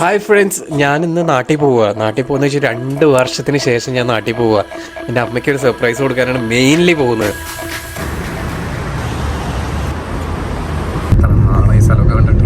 Hi friends, ഞാൻ ഇന്ന് നാട്ടിൽ പോവുക. നാട്ടിൽ പോകുന്ന വെച്ചാൽ 2 വർഷത്തിന് ശേഷം ഞാൻ നാട്ടിൽ പോവുക. എൻ്റെ അമ്മയ്ക്ക് ഒരു സർപ്രൈസ് കൊടുക്കാനാണ് മെയിൻലി പോകുന്നത്. ഈ സ്ഥലമൊക്കെ കണ്ടിട്ട്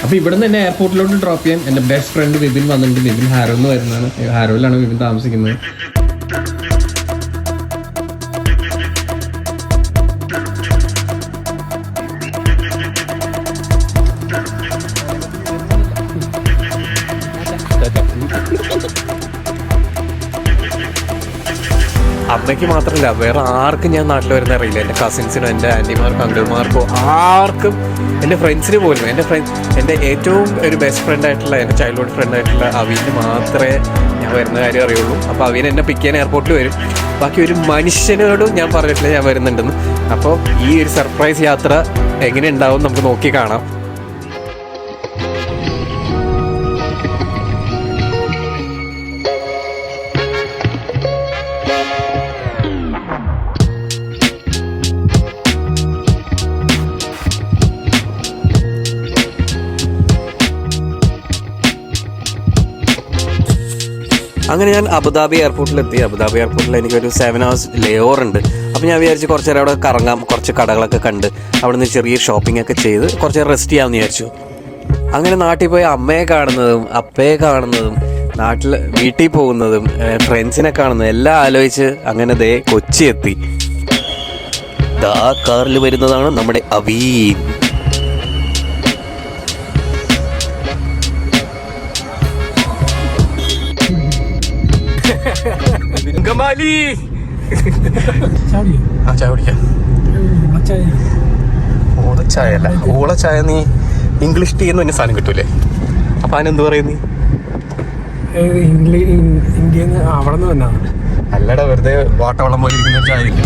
അപ്പോൾ ഇവിടെ നിന്ന് എന്നെ എയർപോർട്ടിലോട്ട് ഡ്രോപ്പ് ചെയ്യാൻ എൻ്റെ ബെസ്റ്റ് ഫ്രണ്ട് വിപിൻ വന്നിട്ടുണ്ട്. വിപിൻ ഹാരോയിൽ നിന്ന് വരുന്നതാണ്. ഹാരോയിലാണ് വിപിൻ താമസിക്കുന്നത്. അമ്മയ്ക്ക് മാത്രമല്ല, വേറെ ആർക്കും ഞാൻ നാട്ടിൽ വരുന്ന അറിയില്ല. എൻ്റെ കസിൻസിനോ എൻ്റെ ആൻറ്റിമാർക്കോ അങ്കിൾമാർക്കോ ആർക്കും, എൻ്റെ ഫ്രണ്ട്സിന് പോലും, എൻ്റെ ഏറ്റവും ഒരു ബെസ്റ്റ് ഫ്രണ്ടായിട്ടുള്ള, എൻ്റെ ചൈൽഡ്ഹുഡ് ഫ്രണ്ടായിട്ടുള്ള അവീന് മാത്രമേ ഞാൻ വരുന്ന കാര്യം അറിയുള്ളൂ. അപ്പോൾ അവീൻ എന്നെ പിക്ക് ചെയ്യാൻ എയർപോർട്ടിൽ വരും. ബാക്കി ഒരു മനുഷ്യനോടും ഞാൻ പറഞ്ഞിട്ടില്ല ഞാൻ വരുന്നുണ്ടെന്ന്. അപ്പോൾ ഈ ഒരു സർപ്രൈസ് യാത്ര എങ്ങനെ ഉണ്ടാവും നമുക്ക് നോക്കി കാണാം. അങ്ങനെ ഞാൻ അബുദാബി എയർപോർട്ടിലെത്തി. അബുദാബി എയർപോർട്ടിൽ എനിക്കൊരു 7 hours ലേ ഓവർ ഉണ്ട്. അപ്പോൾ ഞാൻ വിചാരിച്ചു കുറച്ച് നേരം അവിടെ കറങ്ങാം, കുറച്ച് കടകളൊക്കെ കണ്ട് അവിടെ നിന്ന് ചെറിയ ഷോപ്പിംഗ് ഒക്കെ ചെയ്ത് കുറച്ച് നേരം റെസ്റ്റ് ചെയ്യാമെന്ന് വിചാരിച്ചു. അങ്ങനെ നാട്ടിൽ പോയി അമ്മയെ കാണുന്നതും അപ്പയെ കാണുന്നതും നാട്ടിൽ വീട്ടിൽ പോകുന്നതും ഫ്രണ്ട്സിനെ കാണുന്നതും എല്ലാം ആലോചിച്ച് അങ്ങനെ ദേ കൊച്ചി എത്തി. ദാ കാറിൽ വരുന്നതാണ് നമ്മുടെ അവീൻ. ഓളച്ചായല്ല, ഓളച്ചായ നീ ഇംഗ്ലീഷ് ടീ എന്ന് പറഞ്ഞ സാധനം കിട്ടൂലേ? അപ്പൊ അതിനെന്ത് പറയുന്നു? അല്ലടാ, വെറുതെ വാട്ടവെള്ളം പോലെ ഇരിക്കുന്ന ചായ ഇല്ല.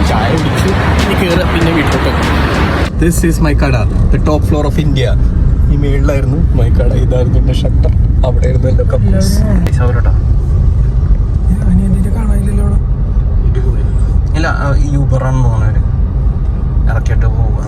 ചായ കുടിച്ച് കയറുക, പിന്നെ വീട്ടിലോട്ട്. ദിസ് ഈസ് മൈ കട, the top floor of India. ഈ മേളിലായിരുന്നു മൈ കട. ഇതായിരുന്നു എൻ്റെ ഷട്ടർ. അവിടെ ആയിരുന്നു എൻ്റെ കപ്പൂസ്. ഇല്ല, യൂബറാണെന്ന് തോന്നുന്നവര് ഇറക്കിയിട്ട് പോവാ.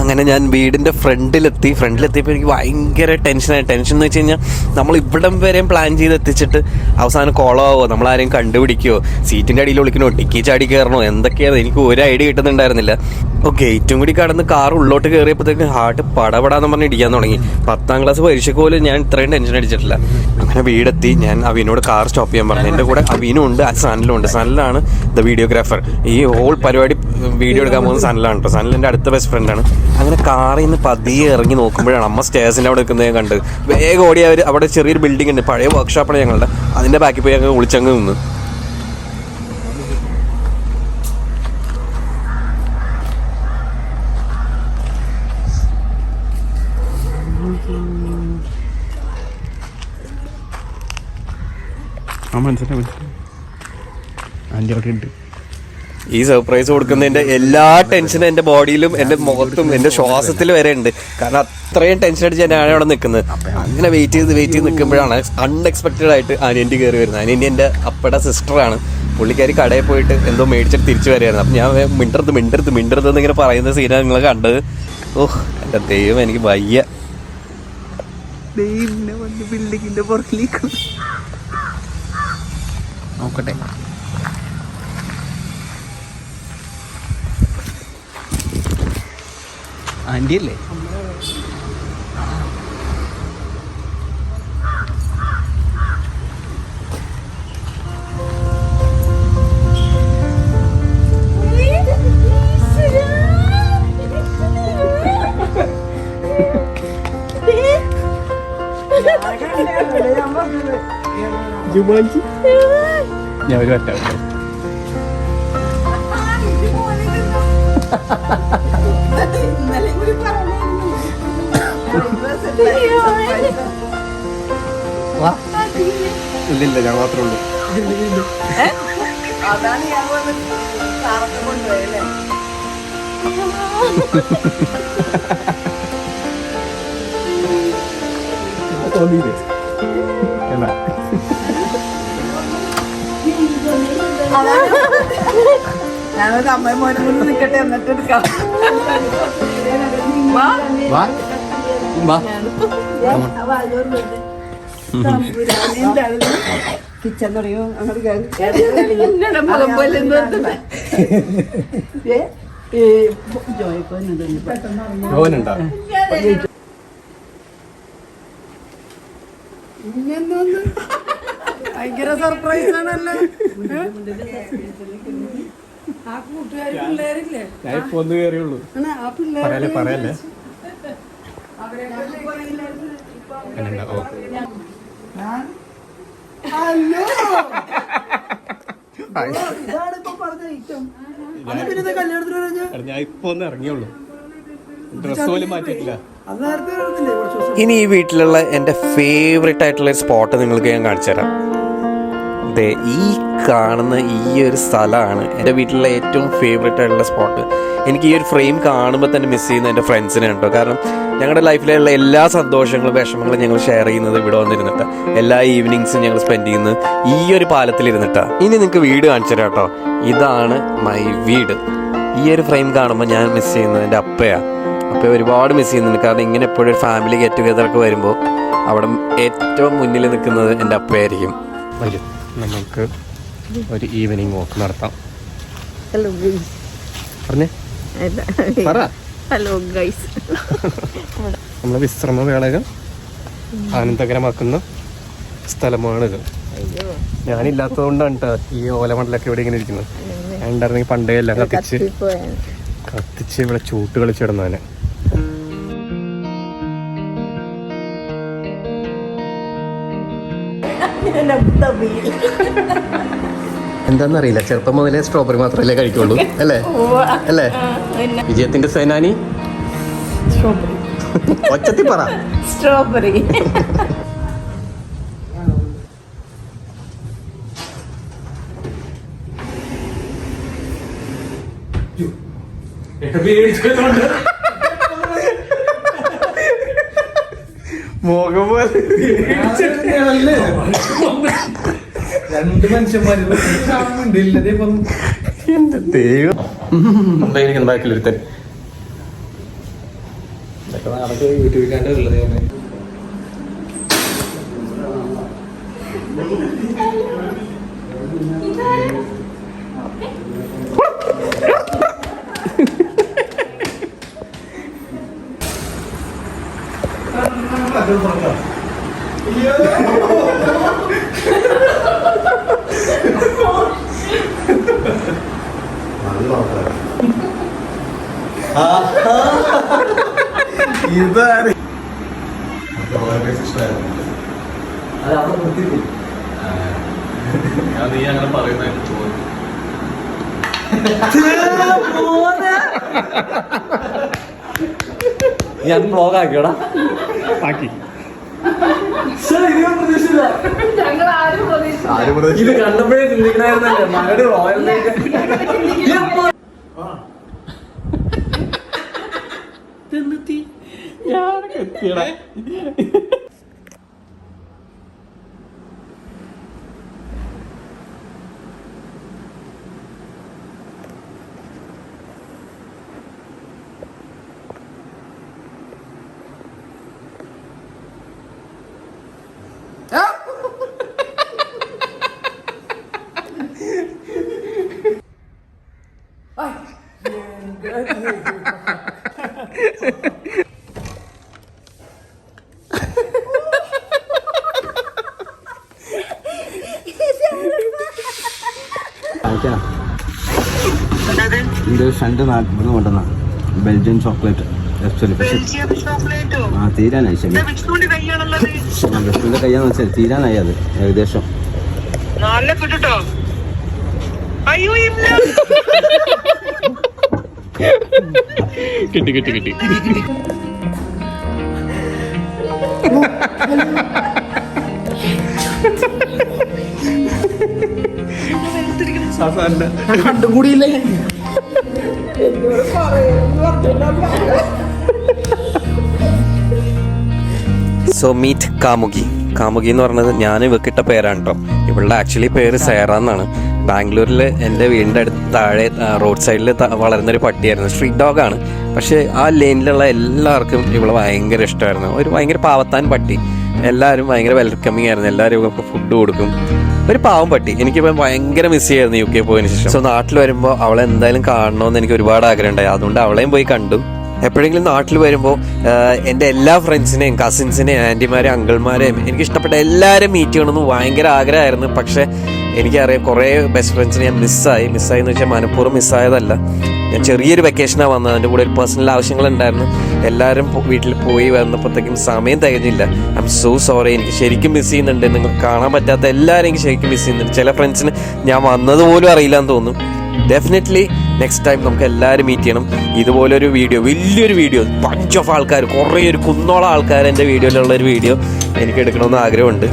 അങ്ങനെ ഞാൻ വീടിൻ്റെ ഫ്രണ്ടിലെത്തിയപ്പോൾ എനിക്ക് ഭയങ്കര ടെൻഷനായി. ടെൻഷൻ എന്ന് വെച്ച് കഴിഞ്ഞാൽ നമ്മൾ ഇവിടം വരെയും പ്ലാൻ ചെയ്ത് എത്തിച്ചിട്ട് അവസാനം കോളമാവോ, നമ്മളാരെയും കണ്ടുപിടിക്കുമോ, സീറ്റിൻ്റെ അടിയിൽ വിളിക്കണോ, ടിക്കി ചാടി കയറണോ, എന്തൊക്കെയാണ് എനിക്ക് ഒരു ഐഡിയ കിട്ടുന്നുണ്ടായിരുന്നില്ല. അപ്പോൾ ഗേറ്റും കൂടി കടന്ന് കാർ ഉള്ളോട്ട് കയറിയപ്പോഴത്തേക്ക് ഹാർട്ട് പടപടാന്ന് പറഞ്ഞ് ഇടിക്കാൻ തുടങ്ങി. 10ാം ക്ലാസ് പരീക്ഷയ്ക്ക് പോലും ഞാൻ ഇത്രയും ടെൻഷൻ അടിച്ചിട്ടില്ല. അങ്ങനെ വീടെത്തി. ഞാൻ അവീനോട് കാർ സ്റ്റോപ്പ് ചെയ്യാൻ പറഞ്ഞു. എൻ്റെ കൂടെ അവീനും ഉണ്ട്, സനലും ഉണ്ട്. സനലാണ് ദ വീഡിയോഗ്രാഫർ. ഈ ഹോൾ പരിപാടി വീഡിയോ എടുക്കാൻ പോകുന്ന സനലാണ് കേട്ടോ. സനൽ എൻ്റെ അടുത്ത ബെസ്റ്റ് ഫ്രണ്ടാണ്. അങ്ങനെ കാറിൽ നിന്ന് പതിയെ ഇറങ്ങി നോക്കുമ്പോഴാണ് അമ്മ സ്റ്റേഴ്സിൻ്റെ അവിടെ നിൽക്കുന്നത് ഞാൻ കണ്ട്. വേഗം ഓടി അവർ അവിടെ ചെറിയൊരു ബിൽഡിംഗ് ഉണ്ട്, പഴയ വർക്ക്ഷോപ്പാണ് ഞങ്ങളുടെ. അതിൻ്റെ ബാക്കിൽ പോയി ഞങ്ങൾ വിളിച്ചങ്ങ് നിന്ന്. മനസ്സിലായി, ആൻറ്റി അവിടെ ഉണ്ട്. ഈ സർപ്രൈസ് കൊടുക്കുന്നതിൻ്റെ എല്ലാ ടെൻഷനും എൻ്റെ ബോഡിയിലും എൻ്റെ മുഖത്തും എൻ്റെ ശ്വാസത്തിൽ വരെ ഉണ്ട്. കാരണം അത്രയും ടെൻഷൻ അടിച്ച് ഞാനാണ് അവിടെ നിൽക്കുന്നത്. അങ്ങനെ വെയിറ്റ് ചെയ്ത് നിൽക്കുമ്പോഴാണ് അൺഎക്സ്പെക്റ്റഡ് ആയിട്ട് അനിയൻ്റെ കയറി വരുന്നത്. അനിയൻ്റെ എൻ്റെ അപ്പയുടെ സിസ്റ്ററാണ്. പുള്ളിക്കാരി കടയിൽ പോയിട്ട് എന്തോ മേടിച്ചിട്ട് തിരിച്ചു വരികയായിരുന്നു. അപ്പം ഞാൻ മിണ്ടരുത് എന്നിങ്ങനെ പറയുന്ന സീനാണ് നിങ്ങൾ കണ്ടത്. ഓഹ് എൻ്റെ ദൈവം, എനിക്ക് വയ്യ. ബിൽഡിങ്ങിൻ്റെ പുറകിലേക്ക് നോക്കട്ടെ. ആൻറ്റി അല്ലേ? ഞാൻ ഒരു പറ്റാ ഇല്ലില്ല ഞാൻ മാത്രമേ ഉള്ളൂ. അതാണ് ഞാൻ കൊണ്ടുപോയല്ലേ. തോന്നിയില്ലേ എന്നാ ഞാനൊരു അമ്മയും മോനെ മുന്നിൽ നിൽക്കട്ടെ എന്നിട്ട് എടുക്കാം. കിച്ചൻ തുടങ്ങിയോ ജോനുണ്ടോ? ഭയങ്കര സർപ്രൈസ് ആണല്ലോ. ആ കൂട്ടുകാരി പിള്ളേരില്ലേ, ഞാൻ ഇപ്പൊ ഒന്ന് കയറിയുള്ളൂ. ആ പിള്ളേർ പറയല്ലേ പറയല്ലേ ഞാൻ ഇപ്പൊ ഒന്ന് ഇറങ്ങിയുള്ളൂ. ഡ്രസ് പോലും മാറ്റിയിട്ടില്ല. ഇനി ഈ വീട്ടിലുള്ള എൻ്റെ ഫേവറേറ്റ് ആയിട്ടുള്ള ഒരു സ്പോട്ട് നിങ്ങൾക്ക് ഞാൻ കാണിച്ചു തരാം. അതെ, ഈ കാണുന്ന ഈ ഒരു സ്ഥലമാണ് എൻ്റെ വീട്ടിലെ ഏറ്റവും ഫേവറേറ്റ് ആയിട്ടുള്ള സ്പോട്ട്. എനിക്ക് ഈ ഒരു ഫ്രെയിം കാണുമ്പോൾ തന്നെ മിസ് ചെയ്യുന്ന എൻ്റെ ഫ്രണ്ട്സിനെ ഉണ്ടോ. കാരണം ഞങ്ങളുടെ ലൈഫിലുള്ള എല്ലാ സന്തോഷങ്ങളും വിഷമങ്ങളും ഞങ്ങൾ ഷെയർ ചെയ്യുന്നത് ഇവിടെ വന്നിരുന്നിട്ട്, എല്ലാ ഈവനിങ്സും ഞങ്ങൾ സ്പെൻഡ് ചെയ്യുന്നത് ഈ ഒരു പാലത്തിലിരുന്നിട്ടാണ്. ഇനി നിങ്ങൾക്ക് വീട് കാണിച്ചു തരാം കേട്ടോ. ഇതാണ് മൈ വീട്. ഈ ഒരു ഫ്രെയിം കാണുമ്പോൾ ഞാൻ മിസ് ചെയ്യുന്നത് എൻ്റെ അപ്പയാണ്. അപ്പോൾ ഒരുപാട് മിസ് ചെയ്യുന്നുണ്ട്. കാരണം ഇങ്ങനെ എപ്പോഴും ഒരു ഫാമിലി ഗെറ്റ് ടുഗെദറൊക്കെ വരുമ്പോൾ അവിടെ ഏറ്റവും മുന്നിൽ നിൽക്കുന്നത് എൻ്റെ അപ്പയായിരിക്കും. നമുക്ക് ഒരു ഈവനിങ് വാക്ക് നടത്താം. Hello guys. പറഞ്ഞേ പറ. Hello guys. നമ്മളെ വിശ്രമ വേളകൾ ആനന്ദകരമാക്കുന്ന സ്ഥലമാണിത്. ഞാനില്ലാത്തത് കൊണ്ടാണ് കേട്ടോ ഈ ഓലമണ്ടലൊക്കെ ഇവിടെ ഇങ്ങനെ ഇരിക്കുന്നത്. ഞാൻ ഉണ്ടായിരുന്നെങ്കിൽ പണ്ടേ എല്ലാം കത്തിച്ച് ഇവിടെ ചൂട്ട് കളിച്ചിടുന്നതിന്. എന്താന്നറിയില്ല, ചെറുപ്പം മുതലേ സ്ട്രോബെറി മാത്രമല്ലേ കഴിക്കുള്ളൂ അല്ലേ? അല്ലേ വിജയത്തിന്റെ സേനാനി? ഒച്ചത്തി പറ. സ്ട്രോബെറി. മുഖം പോലെ രണ്ട് മനുഷ്യന്മാര് എന്റെ ദൈവം. എന്തായിരിക്കും ബാക്കിലൊരുത്തൻ യൂട്യൂബിലാണ്ടുള്ളത്. നീ അങ്ങനെ പറയുന്ന ഞാൻ ബ്ലോഗ് ആക്കിയോടാ. ആക്കി ഇത് കണ്ടപ്പോഴേ ചിന്തിക്കണായിരുന്നല്ലേ മകട് റോയൽ എത്തിയടാ. ഇത് ഫ്രണ്ട് നാട്ടിൽ നിന്ന് കൊണ്ടുവന്ന ബെൽജിയൻ ചോക്ലേറ്റ് ആക്ച്വലി. പക്ഷെ തീരാനായി ശരി. വിഷ്ണുവിന്റെ കയ്യാന്ന് വെച്ചാൽ തീരാനായി അത് ഏകദേശം. കിട്ടി കണ്ടുകൂടിയില്ലേ സോ മീറ്റ് കാമുകി. കാമുകി എന്ന് പറഞ്ഞത് ഞാൻ ഇവക്കിട്ട പേരാണ് കേട്ടോ. ഇവളുടെ ആക്ച്വലി പേര് സേറ എന്നാണ്. ബാംഗ്ലൂരിൽ എൻ്റെ വീടിൻ്റെ അടുത്ത് താഴെ റോഡ് സൈഡിൽ വളരുന്നൊരു പട്ടിയായിരുന്നു. സ്ട്രീറ്റ് ഡോഗാണ്. പക്ഷേ ആ ലെയിനിലുള്ള എല്ലാവർക്കും ഇവളെ ഭയങ്കര ഇഷ്ടമായിരുന്നു. ഒരു ഭയങ്കര പാവത്താൻ പട്ടി. എല്ലാവരും ഭയങ്കര വെൽക്കമിങ് ആയിരുന്നു. എല്ലാവരും ഇവർക്ക് ഫുഡ് കൊടുക്കും. ഒരു പാവം പട്ടി. എനിക്കിപ്പോൾ ഭയങ്കര മിസ് ചെയ്യായിരുന്നു UK പോയതിന് ശേഷം. സോ നാട്ടിൽ വരുമ്പോൾ അവളെ എന്തായാലും കാണണമെന്ന് എനിക്ക് ഒരുപാട് ആഗ്രഹം ഉണ്ടായി. അതുകൊണ്ട് അവളെയും പോയി കണ്ടു. എപ്പോഴെങ്കിലും നാട്ടിൽ വരുമ്പോൾ എൻ്റെ എല്ലാ ഫ്രണ്ട്സിനെയും, കസിൻസിനെയും, ആൻറ്റിമാരെയും, അങ്കിൾമാരെയും എനിക്ക് ഇഷ്ടപ്പെട്ട എല്ലാവരും മീറ്റ് ചെയ്യണമെന്ന് ഭയങ്കര ആഗ്രഹമായിരുന്നു. പക്ഷേ എനിക്കറിയാം കുറേ ബെസ്റ്റ് ഫ്രണ്ട്സിനെ ഞാൻ മിസ്സായി എന്ന് വെച്ചാൽ മനഃപൂർവ്വം മിസ്സായതല്ല. ഞാൻ ചെറിയൊരു വെക്കേഷനാണ് വന്നത്. അതിൻ്റെ കൂടെ ഒരു പേഴ്സണൽ ആവശ്യങ്ങളുണ്ടായിരുന്നു. എല്ലാവരും വീട്ടിൽ പോയി വന്നപ്പോഴത്തേക്കും സമയം തികഞ്ഞില്ല. I'm so sorry. എനിക്ക് ശരിക്കും മിസ് ചെയ്യുന്നുണ്ട്. നിങ്ങൾക്ക് കാണാൻ പറ്റാത്ത എല്ലാവരും എനിക്ക് ശരിക്കും മിസ് ചെയ്യുന്നുണ്ട്. ചില ഫ്രണ്ട്സിന് ഞാൻ വന്നതുപോലും അറിയില്ല എന്ന് തോന്നുന്നു. ഡെഫിനറ്റ്ലി നെക്സ്റ്റ് ടൈം നമുക്ക് എല്ലാവരും മീറ്റ് ചെയ്യണം. ഇതുപോലൊരു വീഡിയോ, വലിയൊരു വീഡിയോ, ബഞ്ച് ഓഫ് ആൾക്കാർ, കുറേ ഒരു കുന്നോളം ആൾക്കാർ എൻ്റെ വീഡിയോയിലുള്ളൊരു വീഡിയോ എനിക്ക് എടുക്കണമെന്ന് ആഗ്രഹമുണ്ട്.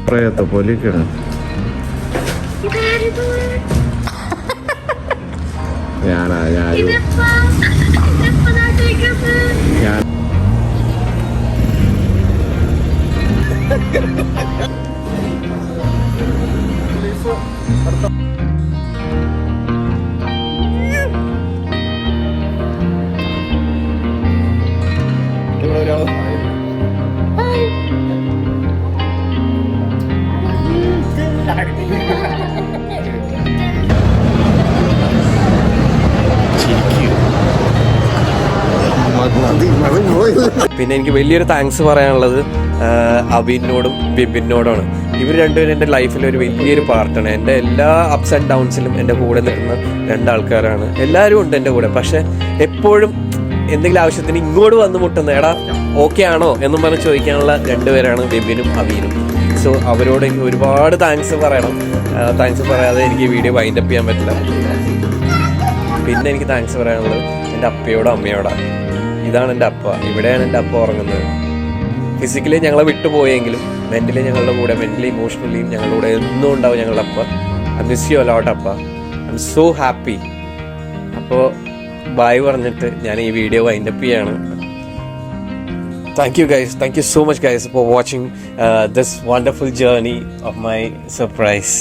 പ്രയത്തെ പൊലിക്കണം. പിന്നെ എനിക്ക് വലിയൊരു താങ്ക്സ് പറയാനുള്ളത് അബിനോടും ബിബിനോടാണ്. ഇവർ രണ്ടുപേരും എൻ്റെ ലൈഫിൽ ഒരു വലിയൊരു പാർട്ടാണ്. എൻ്റെ എല്ലാ അപ്സ് ആൻഡ് ഡൗൺസിലും എൻ്റെ കൂടെ നിൽക്കുന്ന രണ്ടാൾക്കാരാണ്. എല്ലാവരും ഉണ്ട് എൻ്റെ കൂടെ. പക്ഷെ എപ്പോഴും എന്തെങ്കിലും ആവശ്യത്തിന് ഇങ്ങോട്ട് വന്ന് മുട്ടുന്ന എടാ ഓക്കെ ആണോ എന്നും പറഞ്ഞ് ചോദിക്കാനുള്ള രണ്ടുപേരാണ് ബിബിനും അബീനും. സോ അവരോട് എനിക്ക് ഒരുപാട് താങ്ക്സ് പറയണം. താങ്ക്സ് പറയാതെ എനിക്ക് വീഡിയോ വൈൻഡപ്പ് ചെയ്യാൻ പറ്റില്ല. പിന്നെ എനിക്ക് താങ്ക്സ് പറയാനുള്ളത് എൻ്റെ അപ്പയോടും അമ്മയോടാണ്. ഇതാണ് എൻ്റെ അപ്പ. ഇവിടെയാണ് എൻ്റെ അപ്പ ഉറങ്ങുന്നത്. ഫിസിക്കലി ഞങ്ങളെ വിട്ടുപോയെങ്കിലും മെൻ്റലി ഞങ്ങളുടെ കൂടെ, മെൻ്റലി ഇമോഷണലിയും ഞങ്ങളുടെ കൂടെ എന്നും ഉണ്ടാവും ഞങ്ങളുടെ അപ്പ. ഐ മിസ് യു അലോട്ട് അപ്പ. I M so happy. അപ്പോൾ ബൈ പറഞ്ഞിട്ട് ഞാൻ ഈ വീഡിയോ വൈൻഡപ്പ് ചെയ്യാണ്. Thank you guys. Thank you so much guys for watching this wonderful journey of my surprise.